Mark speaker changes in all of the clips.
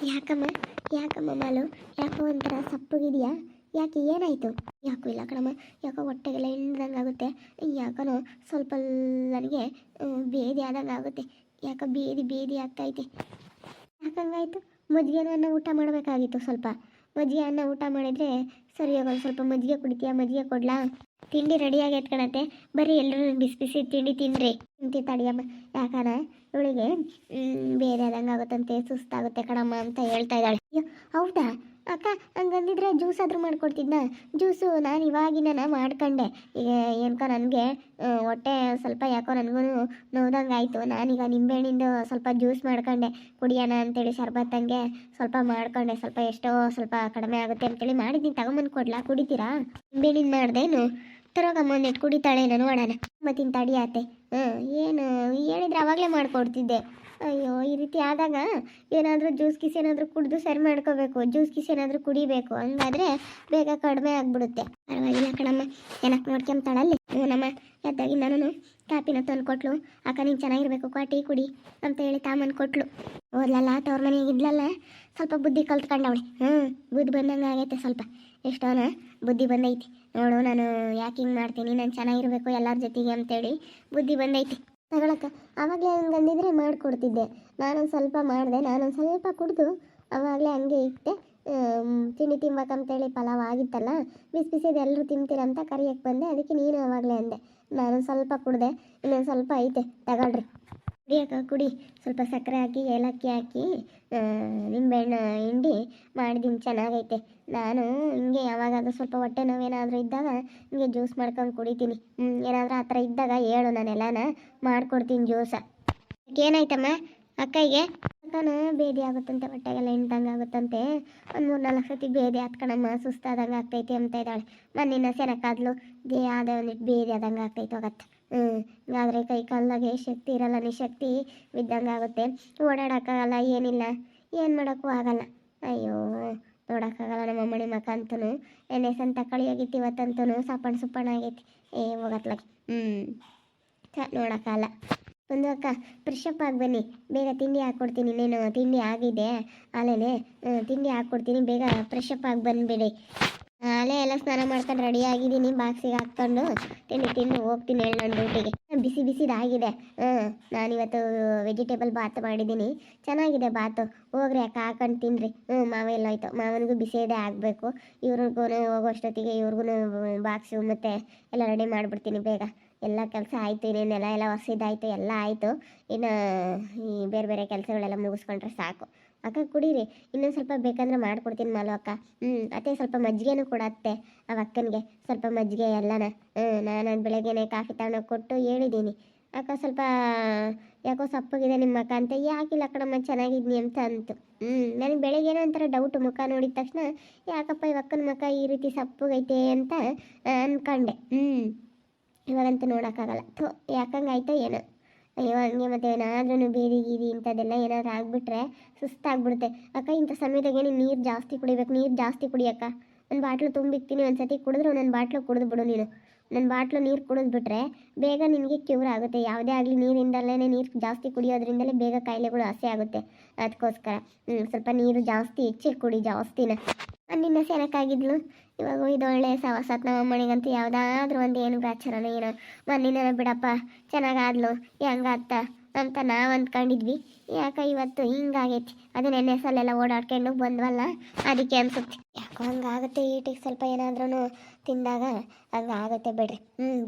Speaker 1: ಯಾಕಮ್ಮ ಯಾಕಮ್ಮ ಮಾಲು, ಯಾಕೋ ಒಂಥರ ಸಪ್ಪಗಿದೆಯಾ? ಯಾಕೆ ಏನಾಯಿತು? ಯಾಕೋ ಇಲ್ಲ ಕಣಮ್ಮ, ಯಾಕೋ ಹೊಟ್ಟೆಗೆಲ್ಲ ಹಿಂಡ್ದಂಗೆ ಆಗುತ್ತೆ. ಯಾಕೋ ಸ್ವಲ್ಪ ನನಗೆ ಬೇದಿ ಆದಂಗೆ ಆಗುತ್ತೆ. ಯಾಕೋ ಬೇದಿ ಬೇದಿ ಆಗ್ತೈತೆ. ಯಾಕಂಗಾಯ್ತು? ಮಜ್ಜಿಗೆನೂ ಅನ್ನ ಊಟ ಮಾಡಬೇಕಾಗಿತ್ತು. ಸ್ವಲ್ಪ ಮಜ್ಜಿಗೆ ಅನ್ನ ಊಟ ಮಾಡಿದರೆ ಸರಿ ಹೋಗೋದು. ಸ್ವಲ್ಪ ಮಜ್ಜಿಗೆ ಕುಡಿತೀಯಾ? ಮಜ್ಜಿಗೆ ಕೊಡ್ಲಾ? ತಿಂಡಿ ರೆಡಿಯಾಗಿ ಎತ್ಕೊಳತ್ತೆ, ಬರೀ ಎಲ್ಲರೂ ಬಿಸಿ ಬಿಸಿ ತಿಂಡಿ ತಿನ್ನಿರಿ. ತಿಂತಿ ತಡಿಯಮ್ಮ. ಯಾಕನ ಇವಳಿಗೆ ಬೇರೆ ಆದಂಗೆ ಆಗುತ್ತಂತೆ, ಸುಸ್ತಾಗುತ್ತೆ ಕಣಮ್ಮ ಅಂತ ಹೇಳ್ತಾ ಇದ್ದಾಳೆ. ಅಯ್ಯೋ ಹೌದಾ ಅಕ್ಕ? ಹಂಗಂದಿದ್ರೆ ಜ್ಯೂಸ್ ಆದರೂ ಮಾಡ್ಕೊಡ್ತಿದ್ನಾ? ಜ್ಯೂಸು ನಾನು ಇವಾಗಿನ ಮಾಡ್ಕೊಂಡೆ. ಈಗ ಏನಕ್ಕ ನನಗೆ ಹೊಟ್ಟೆ ಸ್ವಲ್ಪ ಯಾಕೋ ನನಗೂ ನೋವ್ದಂಗೆ ಆಯಿತು. ನಾನೀಗ ನಿಂಬೆಹಣ್ಣಿಂದು ಸ್ವಲ್ಪ ಜ್ಯೂಸ್ ಮಾಡ್ಕೊಂಡೆ, ಕುಡಿಯೋಣ ಅಂತೇಳಿ ಶರ್ಬತ್ತಂಗೆ ಸ್ವಲ್ಪ ಮಾಡ್ಕೊಂಡೆ. ಸ್ವಲ್ಪ ಎಷ್ಟೋ ಸ್ವಲ್ಪ ಕಡಿಮೆ ಆಗುತ್ತೆ ಅಂತೇಳಿ ಮಾಡಿದ್ದೀನಿ. ತಗೊಂಬಂದು ಕೊಡ್ಲಾ? ಕುಡಿತೀರಾ? ನಿಂಬೆಹಣ್ಣಿಂದು ಮಾಡ್ದೇನು? ತರೋಗಮ್ಮ ಒಂದಿಟ್ಟು ಕುಡಿತಾಳೆ ನೋಡೋಣ. ಮತ್ತಿನ ತಡಿಯಾತೆ. ಏನು ಹೇಳಿದ್ರೆ ಆವಾಗಲೇ ಮಾಡಿಕೊಡ್ತಿದ್ದೆ. ಅಯ್ಯೋ ಈ ರೀತಿ ಆದಾಗ ಏನಾದರೂ ಜ್ಯೂಸ್ ಗೀಸ್ ಏನಾದರೂ ಕುಡಿದು ಸರಿ ಮಾಡ್ಕೋಬೇಕು. ಜ್ಯೂಸ್ ಗೀಸ್ ಏನಾದರೂ ಕುಡಿಬೇಕು, ಹಂಗಾದ್ರೆ ಬೇಗ ಕಡಿಮೆ ಆಗಿಬಿಡುತ್ತೆ. ಪರವಾಗಿಲ್ಲ ಕಣಮ್ಮ, ಏನಕ್ಕೆ ನೋಡ್ಕೊಂತಾಳಲ್ಲಿ. ನಮ್ಮ ಎದ್ದಾಗಿ ನಾನು ಕಾಪಿನ ತಂದು ಕೊಟ್ಲು. ಅಕ್ಕ ನೀನು ಚೆನ್ನಾಗಿರ್ಬೇಕು, ಟೀ ಕುಡಿ ಅಂತ ಹೇಳಿ ತಾಮನ್ ಕೊಟ್ಲು. ಓದ್ಲಲ್ಲ ತವ್ರ ಮನೆಗೆ ಇದ್ಲಲ್ಲ, ಸ್ವಲ್ಪ ಬುದ್ಧಿ ಕಲ್ತ್ಕೊಂಡವಳೆ. ಬುದ್ಧಿ ಬಂದಂಗೆ ಆಗೈತೆ. ಸ್ವಲ್ಪ ಎಷ್ಟೋನ ಬುದ್ಧಿ ಬಂದೈತಿ ನೋಡು. ನಾನು ಯಾಕೆ ಹಿಂಗೆ ಮಾಡ್ತೀನಿ, ನಾನು ಚೆನ್ನಾಗಿರ್ಬೇಕು ಎಲ್ಲರ ಜೊತೆಗೆ ಅಂತೇಳಿ ಬುದ್ಧಿ ಬಂದೈತಿ. ತಗೊಳಕ್ಕ ಆವಾಗಲೇ ಹಂಗಂದಿದ್ರೆ ಮಾಡಿಕೊಡ್ತಿದ್ದೆ. ನಾನೊಂದು ಸ್ವಲ್ಪ ಮಾಡಿದೆ, ನಾನೊಂದು ಸ್ವಲ್ಪ ಕುಡಿದು ಆವಾಗಲೇ ಹಂಗೆ ಇಟ್ಟೆ. ತಿಂಡಿ ತಿನ್ಬೇಕಂತೇಳಿ ಪಲಾವ್ ಆಗಿತ್ತಲ್ಲ, ಬಿಸಿ ಬಿಸಿದು ಎಲ್ಲರೂ ತಿಂತೀರಂತ ಕರಿಯಕ್ಕೆ ಬಂದೆ. ಅದಕ್ಕೆ ನೀನು ಆವಾಗಲೇ ಅಂದೆ. ನಾನೊಂದು ಸ್ವಲ್ಪ ಕುಡಿದೆ, ಇನ್ನೊಂದು ಸ್ವಲ್ಪ ಐತೆ, ತಗೊಳ್ರಿ ಕುಡಿಯಕ್ಕ. ಕುಡಿ. ಸ್ವಲ್ಪ ಸಕ್ಕರೆ ಹಾಕಿ ಏಲಕ್ಕಿ ಹಾಕಿ ನಿಂಬೆಹಣ್ಣು ಹಿಂಡಿ ಮಾಡಿದ್ದೀನಿ, ಚೆನ್ನಾಗೈತೆ. ನಾನು ಹಿಂಗೆ ಯಾವಾಗಾದ್ರೂ ಸ್ವಲ್ಪ ಹೊಟ್ಟೆ ನೋವೇನಾದರೂ ಇದ್ದಾಗ ಹಿಂಗೆ ಜ್ಯೂಸ್ ಮಾಡ್ಕೊಂಡು ಕುಡಿತೀನಿ. ಏನಾದರೂ ಆ ಥರ ಇದ್ದಾಗ ಹೇಳು, ನಾನೆಲ್ಲನ ಮಾಡ್ಕೊಡ್ತೀನಿ ಜ್ಯೂಸ. ಏನಾಯ್ತಮ್ಮ ಅಕ್ಕಗೆ? ಅಕ್ಕನ ಬೇದಿ ಆಗುತ್ತಂತೆ, ಹೊಟ್ಟೆಗೆಲ್ಲ ಹಿಂಡ್ದಂಗೆ ಆಗುತ್ತಂತೆ. ಒಂದು 3-4 ಸತಿ ಬೇದಿ ಹತ್ಕಣಮ್ಮ, ಸುಸ್ತಾದಂಗೆ ಆಗ್ತೈತಿ ಅಂತ ಇದ್ದಾಳೆ. ಮಣ್ಣಿನ ಸೆನಕಾದ್ಲು ಅದೇ ಒಂದಿಟ್ಟು ಬೇದಿ ಆದಂಗೆ ಆಗ್ತೈತೆ ಹೋಗತ್ತೆ. ಹಿಂಗಾದ್ರೆ ಕೈ ಕಾಲಾಗೆ ಶಕ್ತಿ ಇರಲ್ಲ, ನಿಶಕ್ತಿ ಬಿದ್ದಂಗೆ ಆಗುತ್ತೆ. ಓಡಾಡೋಕ್ಕಾಗಲ್ಲ, ಏನಿಲ್ಲ, ಏನು ಮಾಡೋಕ್ಕೂ ಆಗಲ್ಲ. ಅಯ್ಯೋ ನೋಡೋಕ್ಕಾಗಲ್ಲ ನಮ್ಮ ಮಣಿ ಮಕ್ಕ ಅಂತೂ. ಎಣ್ಣೆ ಸಂತ ಕಳಿಯಾಗಿತ್ತು ಇವತ್ತಂತೂ, ಸಪ್ಪಣ ಆಗೈತಿ. ಹೋಗತ್ಲಾಗಿ ನೋಡೋಕ್ಕಲ್ಲ. ಒಂದು ಅಕ್ಕ ಫ್ರೆಶಪ್ ಆಗಿ ಬನ್ನಿ, ಬೇಗ ತಿಂಡಿ ಹಾಕ್ಕೊಡ್ತೀನಿ. ಇನ್ನೇನು ತಿಂಡಿ ಆಗಿದೆ ಆಲೇನೆ, ತಿಂಡಿ ಹಾಕ್ಕೊಡ್ತೀನಿ, ಬೇಗ ಫ್ರೆಶಪ್ ಆಗಿ ಬಂದುಬಿಡಿ. ಆಲೇ ಎಲ್ಲ ಸ್ನಾನ ಮಾಡ್ಕೊಂಡು ರೆಡಿ ಆಗಿದ್ದೀನಿ, ಬಾಕ್ಸಿಗೆ ಹಾಕ್ಕೊಂಡು ತಿಂಡಿ ತಿಂದು ಹೋಗ್ತೀನಿ ಹೇಳಿ ನನ್ನ ಡ್ಯೂಟಿಗೆ. ಬಿಸಿ ಬಿಸಿದಾಗಿದೆ. ನಾನಿವತ್ತು ವೆಜಿಟೇಬಲ್ ಬಾತ್ ಮಾಡಿದ್ದೀನಿ, ಚೆನ್ನಾಗಿದೆ ಬಾತು. ಹೋಗ್ರಿ ಅಕ್ಕ ಹಾಕೊಂಡು ತಿನ್ನಿರಿ. ಮಾವ ಎಲ್ಲೋಯ್ತು, ಮಾವನಿಗೂ ಬಿಸಿದೇ ಆಗಬೇಕು. ಇವ್ರಿಗೂ ಹೋಗೋಷ್ಟೊತ್ತಿಗೆ ಇವ್ರಿಗೂ ಬಾಕ್ಸು ಮತ್ತು ಎಲ್ಲ ರೆಡಿ ಮಾಡಿಬಿಡ್ತೀನಿ ಬೇಗ. ಎಲ್ಲ ಕೆಲಸ ಆಯಿತು, ಇನ್ನೇನೆಲ್ಲ ಎಲ್ಲ ಹೊಸಿದಾಯಿತು, ಎಲ್ಲ ಆಯಿತು. ಇನ್ನು ಈ ಬೇರೆ ಬೇರೆ ಕೆಲಸಗಳೆಲ್ಲ ಮುಗಿಸ್ಕೊಂಡ್ರೆ ಸಾಕು. ಅಕ್ಕ ಕುಡೀರಿ, ಇನ್ನೊಂದು ಸ್ವಲ್ಪ ಬೇಕಂದ್ರೆ ಮಾಡ್ಕೊಡ್ತೀನಿ ಮಾಲು ಅಕ್ಕ. ಅತ್ತೆ ಸ್ವಲ್ಪ ಮಜ್ಜಿಗೆನೂ ಕೊಡತ್ತೆ ಅವ ಅಕ್ಕನಿಗೆ, ಸ್ವಲ್ಪ ಮಜ್ಜಿಗೆ ಎಲ್ಲನ. ನಾನು ಬೆಳಗ್ಗೆನೆ ಕಾಫಿ ತಗೊಂಡೋಗಿ ಕೊಟ್ಟು ಹೇಳಿದ್ದೀನಿ. ಅಕ್ಕ ಸ್ವಲ್ಪ ಯಾಕೋ ಸಪ್ಪಗಿದೆ ನಿಮ್ಮ ಅಕ್ಕ ಅಂತ. ಯಾಕಿಲ್ಲ ಕಣಮ್ಮ ಚೆನ್ನಾಗಿದ್ನಿ ಅಂತ ಅಂತು. ನನಗೆ ಬೆಳಗ್ಗೆನೋ ಒಂಥರ ಡೌಟು, ಮುಖ ನೋಡಿದ ತಕ್ಷಣ ಯಾಕಪ್ಪ ಇವ ಅಕ್ಕನ ಮುಖ ಈ ರೀತಿ ಸಪ್ಪಗೈತೆ ಅಂತ ಅಂದ್ಕೊಂಡೆ. ಇವಾಗಂತೂ ನೋಡೋಕ್ಕಾಗಲ್ಲ. ಯಾಕಂಗಾಯ್ತೋ ಏನೋ. ಅಯ್ಯೋ ಹಂಗೆ ಮತ್ತೆ ಏನಾದ್ರೂ ಬೇರೆ ಗೀದಿ ಇಂಥದ್ದೆಲ್ಲ ಏನಾದ್ರು ಆಗಿಬಿಟ್ರೆ ಸುಸ್ತಾಗ್ಬಿಡುತ್ತೆ. ಅಕ್ಕ ಇಂಥ ಸಮಯದಾಗೆ ನೀನು ನೀರು ಜಾಸ್ತಿ ಕುಡಿಬೇಕು, ನೀರು ಜಾಸ್ತಿ ಕುಡಿಯಕ್ಕ. ಒಂದು ಬಾಟ್ಲು ತುಂಬಿಕ್ತೀನಿ, ಒಂದು ಸತಿ ಕುಡಿದ್ರು ನನ್ನ ಬಾಟ್ಲು ಕುಡಿದು ಬಿಡು ನೀನು. ನನ್ನ ಬಾಟ್ಲು ನೀರು ಕುಡಿದ್ಬಿಟ್ರೆ ಬೇಗ ನಿನಗೆ ಕ್ಯೂರ್ ಆಗುತ್ತೆ. ಯಾವುದೇ ಆಗಲಿ ನೀರಿಂದಲೇ, ನೀರು ಜಾಸ್ತಿ ಕುಡಿಯೋದ್ರಿಂದಲೇ ಬೇಗ ಕಾಯಿಲೆಗಳು ಹಸೆ ಆಗುತ್ತೆ. ಅದಕ್ಕೋಸ್ಕರ ಸ್ವಲ್ಪ ನೀರು ಜಾಸ್ತಿ ಹೆಚ್ಚಿಗೆ ಕುಡಿ, ಜಾಸ್ತಿನ. ಮಣ್ಣಿನ ಸೆನಕಾಗಿದ್ಲು, ಇವಾಗ ಇದೊಳ್ಳೆ ಸವಸತ್ ನಮ್ಮ ಅಮ್ಮನಿಗಂತೂ ಯಾವುದಾದ್ರೂ ಒಂದು ಏನು ಗ್ರಾಚಾರನೋ ಏನೋ. ಮಣ್ಣಿನ ಬಿಡಪ್ಪ ಚೆನ್ನಾಗಾದ್ಲು ಹೆಂಗಾತ್ತ ಅಂತ ನಾವು ಅಂದ್ಕೊಂಡಿದ್ವಿ. ಯಾಕೆ ಇವತ್ತು ಹಿಂಗಾಗೈತಿ. ಅದು ನೆನ್ನೆ ಸಲೆಲ್ಲ ಓಡಾಡ್ಕೊಂಡು ಬಂದ್ವಲ್ಲ, ಅದಕ್ಕೆ ಅನ್ಸುತ್ತೆ. ಯಾಕೋ ಹಂಗಾಗುತ್ತೆ. ಈಟಿಗೆ ಸ್ವಲ್ಪ ಏನಾದ್ರೂ ತಿಂದಾಗ ಹಂಗಾಗುತ್ತೆ ಬಿಡ್ರಿ.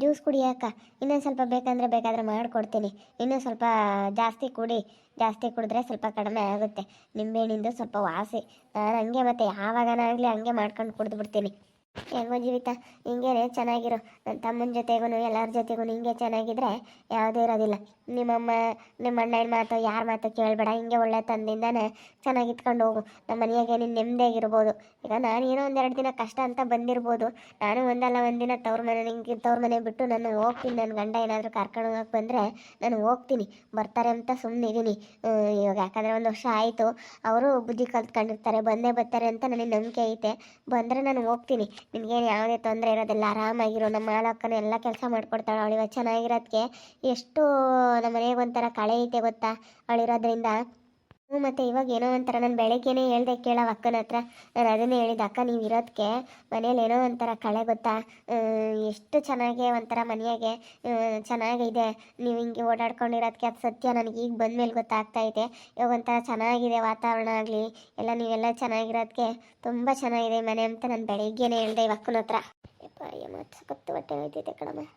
Speaker 1: ಜ್ಯೂಸ್ ಕುಡಿಯಕ್ಕ ಇನ್ನೊಂದು ಸ್ವಲ್ಪ ಬೇಕಾದರೆ ಮಾಡಿಕೊಡ್ತೀನಿ. ಇನ್ನೂ ಸ್ವಲ್ಪ ಜಾಸ್ತಿ ಕುಡಿ, ಜಾಸ್ತಿ ಕುಡಿದ್ರೆ ಸ್ವಲ್ಪ ಕಡಿಮೆ ಆಗುತ್ತೆ. ನಿಂಬೆಹಣ್ಣಿಂದು ಸ್ವಲ್ಪ ವಾಸಿ. ನಾನು ಹಂಗೆ ಮತ್ತೆ ಯಾವಾಗನಾಗಲಿ ಹಂಗೆ ಮಾಡ್ಕೊಂಡು ಕುಡಿದು ಬಿಡ್ತೀನಿ. ಹೆಂಗೋ ಜೀವಿತ ಹಿಂಗೇನೆ ಚೆನ್ನಾಗಿರೋ. ನನ್ನ ತಮ್ಮನ ಜೊತೆಗೂ ಎಲ್ಲರ ಜೊತೆಗೂ ಹಿಂಗೆ ಚೆನ್ನಾಗಿದ್ರೆ ಯಾವುದೂ ಇರೋದಿಲ್ಲ. ನಿಮ್ಮಮ್ಮ ನಿಮ್ಮ ಅಣ್ಣನ ಮಾತು ಯಾರ ಮಾತು ಕೇಳಬೇಡ. ಹಿಂಗೆ ಒಳ್ಳೆ ತಂದಿಂದಾನೆ ಚೆನ್ನಾಗಿ ಇಟ್ಕೊಂಡು ಹೋಗು. ನಮ್ಮ ಮನೆಯಾಗೆ ನೀನು ನೆಮ್ಮದಿಯಾಗಿರ್ಬೋದು. ಈಗ ನಾನು ಏನೋ 1-2 ದಿನ ಕಷ್ಟ ಅಂತ ಬಂದಿರ್ಬೋದು. ನಾನು ಒಂದಲ್ಲ ಒಂದಿನ ತವ್ರ ಮನೆ ಬಿಟ್ಟು ನಾನು ಹೋಗ್ತೀನಿ. ನನ್ನ ಗಂಡ ಏನಾದರೂ ಕರ್ಕೊಂಡು ಹೋಗಕ್ಕೆ ಬಂದರೆ ನಾನು ಹೋಗ್ತೀನಿ. ಬರ್ತಾರೆ ಅಂತ ಸುಮ್ಮನಿದ್ದೀನಿ ಇವಾಗ. ಯಾಕಂದರೆ 1 ವರ್ಷ ಆಯಿತು, ಅವರು ಬುದ್ಧಿ ಕಲ್ತ್ಕೊಂಡಿರ್ತಾರೆ, ಬಂದೇ ಬರ್ತಾರೆ ಅಂತ ನನಗೆ ನಂಬಿಕೆ ಐತೆ. ಬಂದರೆ ನಾನು ಹೋಗ್ತೀನಿ. ನಿನಗೇನು ಯಾವುದೇ ತೊಂದರೆ ಇರೋದಿಲ್ಲ, ಆರಾಮಾಗಿರೋ. ನಮ್ಮ ಮಾಲಕ್ಕನ ಎಲ್ಲ ಕೆಲಸ ಮಾಡ್ಕೊಡ್ತಾಳೆ. ಅವಳಿವ ಚೆನ್ನಾಗಿರೋದಕ್ಕೆ ಎಷ್ಟು ನಮ್ಮ ಮನೆಗೆ ಒಂಥರ ಕಳೆ ಐತೆ ಗೊತ್ತಾ ಅವಳಿರೋದ್ರಿಂದ. ಹ್ಞೂ ಮತ್ತು ಇವಾಗ ಏನೋ ಒಂಥರ ನಾನು ಬೆಳಗ್ಗೆನೇ ಹೇಳ್ದೆ ಕೇಳೋ ಅಕ್ಕನ ಹತ್ರ. ನಾನು ಅದನ್ನೇ ಹೇಳಿದ್ದು, ಅಕ್ಕ ನೀವು ಇರೋದಕ್ಕೆ ಮನೇಲಿ ಏನೋ ಒಂಥರ ಕಳೆ ಗೊತ್ತಾ, ಎಷ್ಟು ಚೆನ್ನಾಗೆ ಒಂಥರ ಮನೆಯಾಗೆ ಚೆನ್ನಾಗಿದೆ, ನೀವು ಹಿಂಗೆ ಓಡಾಡ್ಕೊಂಡಿರೋದಕ್ಕೆ ಅದು ಸತ್ಯ, ನನಗೆ ಈಗ ಬಂದಮೇಲೆ ಗೊತ್ತಾಗ್ತಾ ಇದೆ. ಇವಾಗ ಒಂಥರ ಚೆನ್ನಾಗಿದೆ ವಾತಾವರಣ ಆಗಲಿ ಎಲ್ಲ, ನೀವೆಲ್ಲ ಚೆನ್ನಾಗಿರೋದಕ್ಕೆ ತುಂಬ ಚೆನ್ನಾಗಿದೆ ಮನೆ ಅಂತ ನಾನು ಬೆಳಗ್ಗೆನೇ ಹೇಳ್ದೆ ಇವಾಗ ಅಕ್ಕನ ಹತ್ರ. ಯಪ್ಪ ಅಯ್ಯಮ್ಮ ಸಖತ್ತು ಹೊಟ್ಟೆ ನೋಯ್ತೈತೆ ಕಣಮ್ಮ.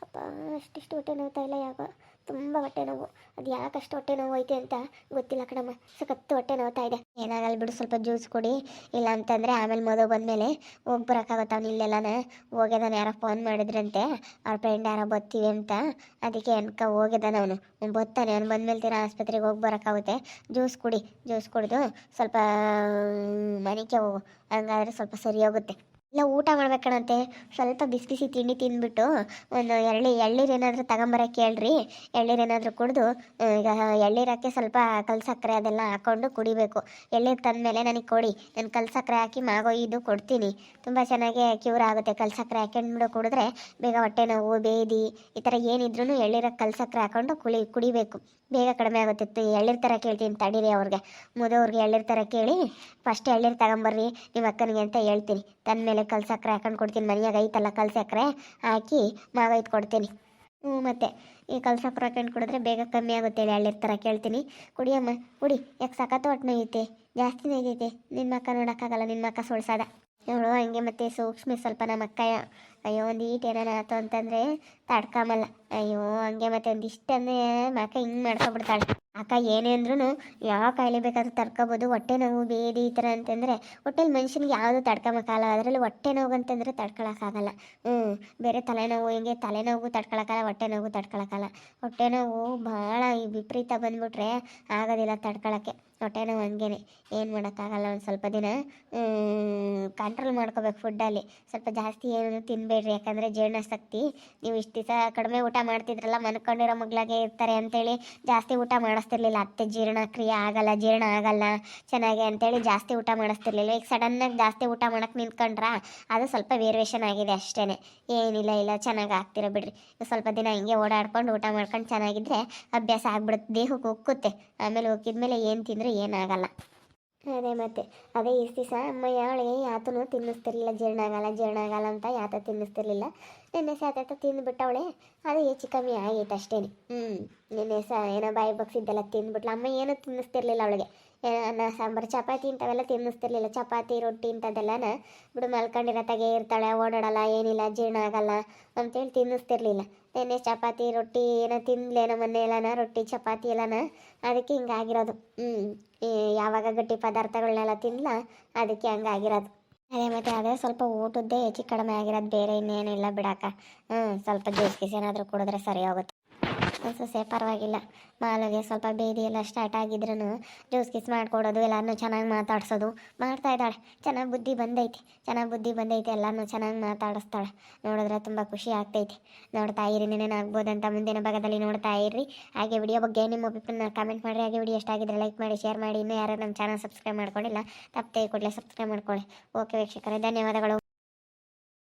Speaker 1: ಅಪ್ಪ ಅಷ್ಟಿಷ್ಟು ಹೊಟ್ಟೆ ನೋವ್ತಾ ಇಲ್ಲ ಯಾಕೋ, ತುಂಬ ಹೊಟ್ಟೆ ನೋವು. ಅದು ಯಾಕಷ್ಟು ಹೊಟ್ಟೆ ನೋವು ಐತೆ ಅಂತ ಗೊತ್ತಿಲ್ಲ ಕಣಮ್ಮ, ಸಖತ್ತು ಹೊಟ್ಟೆ ನೋವ್ತಾ ಇದೆ. ಏನಾಗಲ್ಲ ಬಿಡು, ಸ್ವಲ್ಪ ಜ್ಯೂಸ್ ಕುಡಿ, ಇಲ್ಲ ಅಂತಂದರೆ ಆಮೇಲೆ ಮದುವೆ ಬಂದಮೇಲೆ ಹೋಗಿ ಬರೋಕ್ಕಾಗತ್ತ. ಅವ್ನು ಇಲ್ಲೆಲ್ಲನೇ ಹೋಗಿದ್ದಾನೆ, ಯಾರೋ ಫೋನ್ ಮಾಡಿದ್ರಂತೆ ಅವ್ರ ಫ್ರೆಂಡ್ ಯಾರೋ ಬರ್ತೀವಿ ಅಂತ, ಅದಕ್ಕೆ ಅನ್ಕ ಹೋಗಿದ್ದಾನೆ ಅವನು. ಬರ್ತಾನೆ, ಅವ್ನು ಬಂದಮೇಲೆ ತೀರಾ ಆಸ್ಪತ್ರೆಗೆ ಹೋಗಿ ಬರೋಕ್ಕಾಗುತ್ತೆ. ಜ್ಯೂಸ್ ಕುಡಿ, ಜ್ಯೂಸ್ ಕುಡಿದು ಸ್ವಲ್ಪ ಮನೆಗೆ ಹೋಗು, ಹಂಗಾದ್ರೆ ಸ್ವಲ್ಪ ಸರಿ ಹೋಗುತ್ತೆ. ಇಲ್ಲ ಊಟ ಮಾಡ್ಬೇಕಣಂತೆ, ಸ್ವಲ್ಪ ಬಿಸಿ ಬಿಸಿ ತಿಂಡಿ ತಿಂದ್ಬಿಟ್ಟು ಒಂದು ಎಳ್ನೀರು ಏನಾದರೂ ತಗೊಂಬರಕ್ಕೆ ಹೇಳ್ರಿ. ಎಳ್ನೀರು ಏನಾದರೂ ಕುಡಿದು, ಈಗ ಎಳ್ನೀರಕ್ಕೆ ಸ್ವಲ್ಪ ಕಲ್ ಸಕ್ಕರೆ ಅದೆಲ್ಲ ಹಾಕ್ಕೊಂಡು ಕುಡಿಬೇಕು. ಎಳ್ನೀರು ತಂದಮೇಲೆ ನನಗೆ ಕೊಡಿ, ನಾನು ಕಲ್ ಸಕ್ಕರೆ ಹಾಕಿ ಮಾಗೊಯ್ದು ಕೊಡ್ತೀನಿ. ತುಂಬ ಚೆನ್ನಾಗಿ ಕ್ಯೂರ್ ಆಗುತ್ತೆ. ಕಲ್ ಸಕ್ಕರೆ ಹಾಕ್ಕೊಂಡ್ಬಿಡು ಕುಡಿದ್ರೆ ಬೇಗ ಹೊಟ್ಟೆ ನೋವು ಬೇದಿ ಈ ಥರ ಏನಿದ್ರೂ ಎಳ್ನೀರಕ್ಕೆ ಕಲ್ ಸಕ್ಕರೆ ಹಾಕ್ಕೊಂಡು ಕುಡಿಬೇಕು, ಬೇಗ ಕಡಿಮೆ ಆಗುತ್ತೆ. ಎಳ್ನೀರು ಥರ ಕೇಳ್ತೀನಿ ತಡೀರಿ, ಅವ್ರಿಗೆ ಮುದೋವ್ರಿಗೆ ಎಳ್ನೀರು ಥರ ಕೇಳಿ ಫಸ್ಟ್ ಎಳ್ನೀರು ತಗೊಂಬರ್ರಿ ನಿಮ್ಮ ಅಕ್ಕನಿಗೆ ಅಂತ ಹೇಳ್ತೀನಿ. ತಂದಮೇಲೆ ಕಲ್ ಸಕ್ಕರೆ ಹಾಕೊಂಡು ಕೊಡ್ತೀನಿ, ಮನೆಯಾಗ ಐತಲ್ಲ ಕಲ್ ಸಕ್ಕರೆ ಹಾಕಿ ಮಾವೈದು ಕೊಡ್ತೀನಿ. ಮತ್ತು ಈ ಕಲ್ ಸಕ್ಕರೆ ಹಾಕೊಂಡು ಕುಡಿದ್ರೆ ಬೇಗ ಕಮ್ಮಿ ಆಗುತ್ತೆ ಹೇಳಿ ಎಳ್ನೀರು ಥರ ಕೇಳ್ತೀನಿ. ಕುಡಿಯಮ್ಮ ಕುಡಿ, ಯಾಕೆ ಸಖತ್ತು ಹೊಟ್ಟೆ ನೋಯ್ತೈತೆ, ಜಾಸ್ತಿ ನೋಯ್ತೈತೆ. ನಿನ್ನ ಅಕ್ಕ ನೋಡೋಕ್ಕಾಗಲ್ಲ, ನಿನ್ನ ಅಕ್ಕ ಸುಳ್ಸದ ಅವಳು ಹಂಗೆ. ಮತ್ತು ಸೂಕ್ಷ್ಮ ಸ್ವಲ್ಪ ನಮ್ಮ ಅಕ್ಕ, ಅಯ್ಯೋ ಒಂದು ಈಟ್ ಏನಾರ ಆಯ್ತು ಅಂತಂದರೆ ತಡ್ಕೊಂಬಲ್ಲ. ಅಯ್ಯೋ ಹಂಗೆ ಮತ್ತು ಒಂದಿಷ್ಟನ್ನೇ ಮಕ್ಕ ಹಿಂಗೆ ಮಾಡ್ಕೊಬಿಡ್ತಾಳೆ. ಅಕ್ಕ ಏನೇ ಅಂದ್ರೂ ಯಾವ ಕಾಯಿಲೆ ಬೇಕಾದ್ರೂ ತಡ್ಕೊಬೋದು. ಹೊಟ್ಟೆ ನೋವು ಬೇದಿ ಈ ಥರ ಅಂತಂದರೆ ಹೊಟ್ಟೆಲಿ ಮನುಷ್ಯನಿಗೆ ಯಾವುದು ತಡ್ಕೊಳಕ್ಕಾಗಲ್ಲ, ಅದರಲ್ಲಿ ಹೊಟ್ಟೆ ನೋವು ಅಂತಂದರೆ ತಡ್ಕೊಳಕ್ಕಾಗಲ್ಲ. ಬೇರೆ ತಲೆನೋವು ಹಿಂಗೆ ತಲೆನೋವು ತಡ್ಕೊಳಕ್ಕಲ್ಲ, ಹೊಟ್ಟೆ ನೋವು ತಡ್ಕೊಳಕ್ಕಲ್ಲ. ಹೊಟ್ಟೆ ನೋವು ಭಾಳ ವಿಪರೀತ ಬಂದುಬಿಟ್ರೆ ಆಗೋದಿಲ್ಲ ತಡ್ಕೊಳಕ್ಕೆ. ಹೊಟ್ಟೆ ನೋವು ಹಂಗೇನೆ, ಏನು ಮಾಡೋಕ್ಕಾಗಲ್ಲ. ಒಂದು ಸ್ವಲ್ಪ ದಿನ ಕಂಟ್ರೋಲ್ ಮಾಡ್ಕೋಬೇಕು ಫುಡ್ಡಲ್ಲಿ. ಸ್ವಲ್ಪ ಜಾಸ್ತಿ ಏನು ತಿನ್ನಬೇಡ್ರಿ, ಯಾಕಂದರೆ ಜೀರ್ಣಶಕ್ತಿ, ನೀವು ಇಷ್ಟು ದಿವಸ ಕಡಿಮೆ ಊಟ ಮಾಡ್ತಿದ್ರಲ್ಲ, ಮನ್ಕೊಂಡಿರೋ ಮಗ್ಳಾಗೆ ಇರ್ತಾರೆ ಅಂತೇಳಿ ಜಾಸ್ತಿ ಊಟ ಮಾಡಿಸ್ತಿರ್ಲಿಲ್ಲ ಅತ್ತೆ. ಜೀರ್ಣಕ್ರಿಯೆ ಆಗಲ್ಲ, ಜೀರ್ಣ ಆಗಲ್ಲ ಚೆನ್ನಾಗಿ ಅಂತೇಳಿ ಜಾಸ್ತಿ ಊಟ ಮಾಡಿಸ್ತಿರ್ಲಿಲ್ಲ. ಈಗ ಸಡನ್ನಾಗಿ ಜಾಸ್ತಿ ಊಟ ಮಾಡೋಕ್ಕೆ ನಿಂತ್ಕೊಂಡ್ರೆ ಅದು ಸ್ವಲ್ಪ ವೇರಿಯೇಷನ್ ಆಗಿದೆ ಅಷ್ಟೇ, ಏನಿಲ್ಲ ಇಲ್ಲ ಚೆನ್ನಾಗಿ ಆಗ್ತಿರೋ ಬಿಡ್ರಿ. ಸ್ವಲ್ಪ ದಿನ ಹಿಂಗೆ ಓಡಾಡ್ಕೊಂಡು ಊಟ ಮಾಡ್ಕೊಂಡು ಚೆನ್ನಾಗಿದ್ರೆ ಅಭ್ಯಾಸ ಆಗ್ಬಿಡುತ್ತೆ, ದೇಹಕ್ಕೆ ಉಕ್ಕುತ್ತೆ. ಆಮೇಲೆ ಉಕ್ಕಿದ್ಮೇಲೆ ಏನು ತಿಂದರೂ ಏನಾಗಲ್ಲ. ಅದೇ ಮತ್ತೆ ಅದೇ ಇಷ್ಟು ದಿವಸ ಅಮ್ಮ ಯಾಳಿಗೆ ಯಾತನೂ ತಿನ್ನಿಸ್ತಿರ್ಲಿಲ್ಲ, ಜೀರ್ಣ ಆಗಲ್ಲ ಅಂತ ಯಾತ ತಿನ್ನಿಸ್ತಿರ್ಲಿಲ್ಲ. ನಿನ್ನೆ ಸಾತ ತಿಂದುಬಿಟ್ಟವಳೆ, ಅದು ಹೆಚ್ಚು ಕಮ್ಮಿ ಆಗೈತೆ ಅಷ್ಟೇ. ನಿನ್ನೆ ಏನೋ ಬಾಯಿ ಬಗ್ಸಿದ್ದೆಲ್ಲ ತಿಂದ್ಬಿಟ್ಲು. ಅಮ್ಮ ಏನೂ ತಿನ್ನಿಸ್ತಿರ್ಲಿಲ್ಲ ಅವಳಿಗೆ, ಅನ್ನ ಸಾಂಬಾರು ಚಪಾತಿ ಇಂಥವೆಲ್ಲ ತಿನ್ನಿಸ್ತಿರ್ಲಿಲ್ಲ. ಚಪಾತಿ ರೊಟ್ಟಿ ಇಂಥದ್ದೆಲ್ಲನ ಬಿಡು ಮಲ್ಕೊಂಡಿರತ್ತಾಗೆ ಇರ್ತಾಳೆ, ಓಡಾಡಲ್ಲ, ಏನಿಲ್ಲ, ಜೀರ್ಣ ಆಗಲ್ಲ ಅಂತೇಳಿ ತಿನ್ನಿಸ್ತಿರ್ಲಿಲ್ಲ. ನೆನ್ನೆ ಚಪಾತಿ ರೊಟ್ಟಿ ಏನೋ ತಿಂದ್ಲೇನೋ ಮೊನ್ನೆ ಎಲ್ಲನ ರೊಟ್ಟಿ ಚಪಾತಿ ಎಲ್ಲನ, ಅದಕ್ಕೆ ಹಿಂಗಾಗಿರೋದು. ಯಾವಾಗ ಗಟ್ಟಿ ಪದಾರ್ಥಗಳನ್ನೆಲ್ಲ ತಿನ್ನಲ್ಲ, ಅದಕ್ಕೆ ಹಂಗಾಗಿರೋದು. ಅದೇ ಮತ್ತು ಅದೇ ಸ್ವಲ್ಪ ಊಟದ್ದೇ ಹೆಚ್ಚು ಕಡಿಮೆ ಆಗಿರೋದು, ಬೇರೆ ಇನ್ನೇನಿಲ್ಲ ಬಿಡಾಕ. ಸ್ವಲ್ಪ ಜ್ಯೂಸ್ ಗೀಸ್ ಏನಾದರೂ ಕುಡಿದ್ರೆ ಸರಿ ಹೋಗುತ್ತೆ. ಸೊಸೆ ಪರವಾಗಿಲ್ಲ, ಮಾಲಗೆ ಸ್ವಲ್ಪ ಬೇದಿ ಎಲ್ಲ ಸ್ಟಾರ್ಟ್ ಆಗಿದ್ರೂ ಜ್ಯೂಸ್ ಗೀಸ್ ಮಾಡಿಕೊಡೋದು, ಎಲ್ಲನೂ ಚೆನ್ನಾಗಿ ಮಾತಾಡ್ಸೋದು ಮಾಡ್ತಾ ಇದ್ದಾಳೆ. ಚೆನ್ನಾಗಿ ಬುದ್ಧಿ ಬಂದೈತೆ, ಎಲ್ಲನೂ ಚೆನ್ನಾಗಿ ಮಾತಾಡಿಸ್ತಾಳೆ. ನೋಡಿದ್ರೆ ತುಂಬ ಖುಷಿ ಆಗ್ತೈತಿ. ನೋಡ್ತಾ ಇರಿ, ಆಗ್ಬೋದಂತ ಮುಂದಿನ ಭಾಗದಲ್ಲಿ ನೋಡ್ತಾ ಇರ್ರಿ. ಹಾಗೆ ವಿಡಿಯೋ ಬಗ್ಗೆ ನಿಮ್ಮ ಅಭಿಪ್ರಾಯನ ಕಾಮೆಂಟ್ ಮಾಡಿರಿ. ಹಾಗೆ ವಿಡಿಯೋ ಎಷ್ಟಾಗಿದ್ರೆ ಲೈಕ್ ಮಾಡಿ, ಶೇರ್ ಮಾಡಿ. ಇನ್ನೂ ಯಾರು ನಮ್ಮ ಚಾನಲ್ ಸಬ್ಸ್ಕ್ರೈಬ್ ಮಾಡ್ಕೊಂಡಿಲ್ಲ ತಪ್ಪದೆ ಕೂಡಲೇ ಸಬ್ಸ್ಕ್ರೈಬ್ ಮಾಡ್ಕೊಳ್ಳಿ. ಓಕೆ ವೀಕ್ಷಕರೇ, ಧನ್ಯವಾದಗಳು.